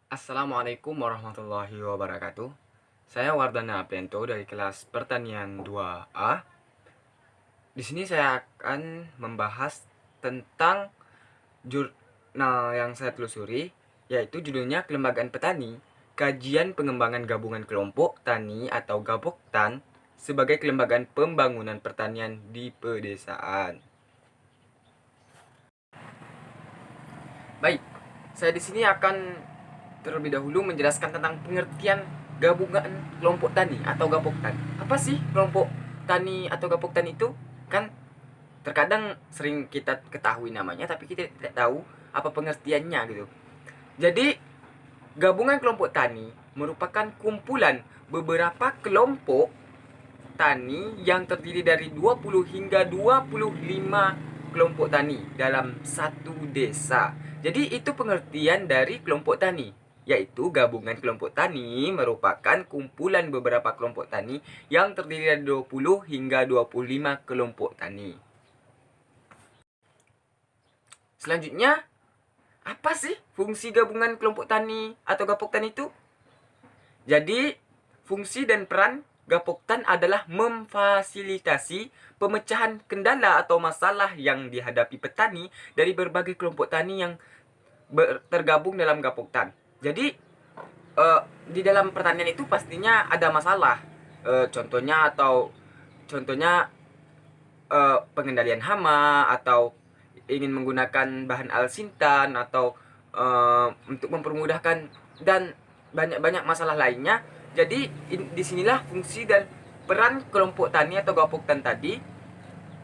Assalamualaikum warahmatullahi wabarakatuh. Saya Wardana Apento dari kelas Pertanian 2A. Di sini saya akan membahas tentang jurnal yang saya telusuri, yaitu judulnya Kelembagaan Petani, Kajian Pengembangan Gabungan Kelompok Tani atau Gaboktan sebagai Kelembagaan Pembangunan Pertanian di Pedesaan. Baik, saya di sini akan terlebih dahulu menjelaskan tentang pengertian gabungan kelompok tani atau gaboktan. Apa sih kelompok tani atau gaboktan itu? Kan terkadang sering kita ketahui namanya tapi kita tidak tahu apa pengertiannya gitu. Jadi, gabungan kelompok tani merupakan kumpulan beberapa kelompok tani yang terdiri dari 20 hingga 25 kelompok tani dalam satu desa. Jadi itu pengertian dari kelompok tani, yaitu gabungan kelompok tani merupakan kumpulan beberapa kelompok tani yang terdiri dari 20 hingga 25 kelompok tani. Selanjutnya, apa sih fungsi gabungan kelompok tani atau gaboktan itu? Jadi, fungsi dan peran gaboktan adalah memfasilitasi pemecahan kendala atau masalah yang dihadapi petani dari berbagai kelompok tani yang tergabung dalam gaboktan. Jadi, di dalam pertanian itu pastinya ada masalah. Contohnya pengendalian hama, atau ingin menggunakan bahan alsintan, atau untuk mempermudahkan, dan banyak-banyak masalah lainnya. Jadi disinilah fungsi dan peran kelompok tani atau gaboktan tadi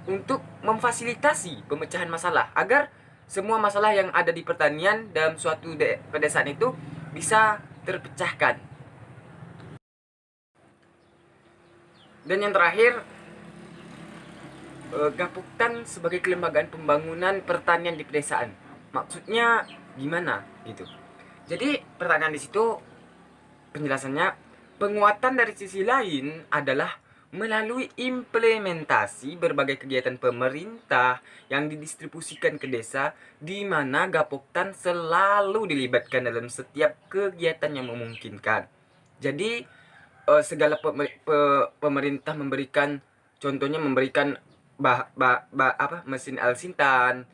untuk memfasilitasi pemecahan masalah agar semua masalah yang ada di pertanian dalam suatu pedesaan itu bisa terpecahkan. Dan yang terakhir, gaboktan sebagai kelembagaan pembangunan pertanian di pedesaan. Maksudnya gimana gitu? Jadi pertanyaan di situ penjelasannya, penguatan dari sisi lain adalah melalui implementasi berbagai kegiatan pemerintah yang didistribusikan ke desa, di mana gaboktan selalu dilibatkan dalam setiap kegiatan yang memungkinkan. Jadi segala pemerintah memberikan, contohnya memberikan mesin alsintan.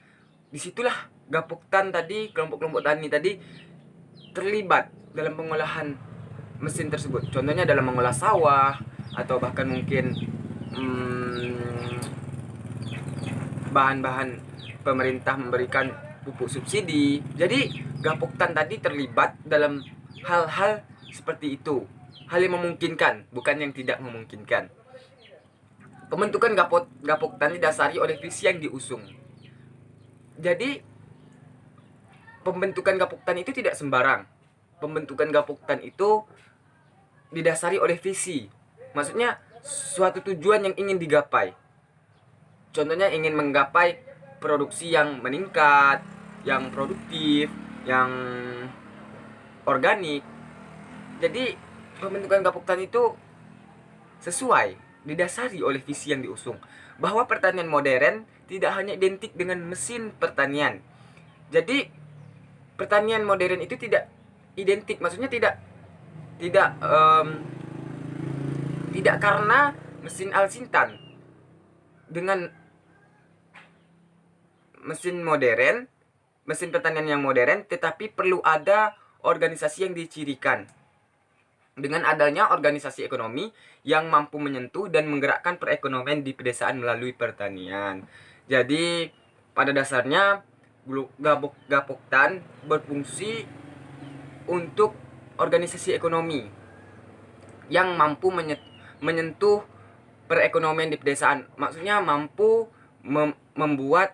Disitulah gaboktan tadi, kelompok-kelompok tani tadi terlibat dalam pengolahan mesin tersebut. Contohnya dalam mengolah sawah, atau bahkan mungkin bahan-bahan pemerintah memberikan pupuk subsidi. Jadi gaboktan tadi terlibat dalam hal-hal seperti itu. Hal yang memungkinkan, bukan yang tidak memungkinkan. Pembentukan gaboktan didasari oleh visi yang diusung. Jadi pembentukan gaboktan itu tidak sembarang. Pembentukan gaboktan itu didasari oleh visi. Maksudnya suatu tujuan yang ingin digapai. Contohnya ingin menggapai produksi yang meningkat, yang produktif, yang organik. Jadi pembentukan gaboktan itu sesuai, didasari oleh visi yang diusung, bahwa pertanian modern tidak hanya identik dengan mesin pertanian. Jadi pertanian modern itu tidak identik, maksudnya tidak karena mesin alsintan. Dengan mesin modern, mesin pertanian yang modern, tetapi perlu ada organisasi yang dicirikan. Dengan adanya organisasi ekonomi yang mampu menyentuh dan menggerakkan perekonomian di pedesaan melalui pertanian. Jadi pada dasarnya gaboktan berfungsi untuk organisasi ekonomi yang mampu menyentuh perekonomian di pedesaan. Maksudnya mampu membuat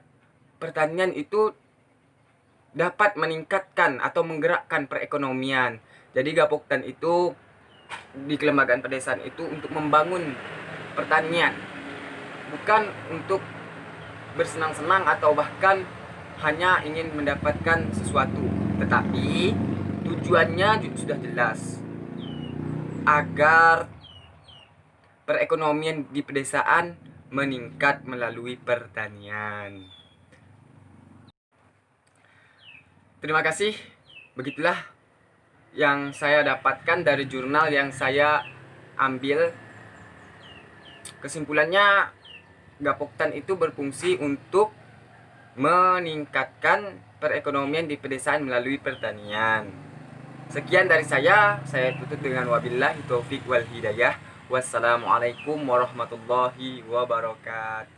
pertanian itu dapat meningkatkan atau menggerakkan perekonomian. Jadi gaboktan itu di kelembagaan pedesaan itu untuk membangun pertanian, bukan untuk bersenang-senang atau bahkan hanya ingin mendapatkan sesuatu, tetapi tujuannya sudah jelas, agar perekonomian di pedesaan meningkat melalui pertanian. Terima kasih. Begitulah yang saya dapatkan dari jurnal yang saya ambil, kesimpulannya Gapoktan itu berfungsi untuk meningkatkan perekonomian di pedesaan melalui pertanian. Sekian dari saya tutup dengan wabillahi taufik wal hidayah. Wassalamualaikum warahmatullahi wabarakatuh.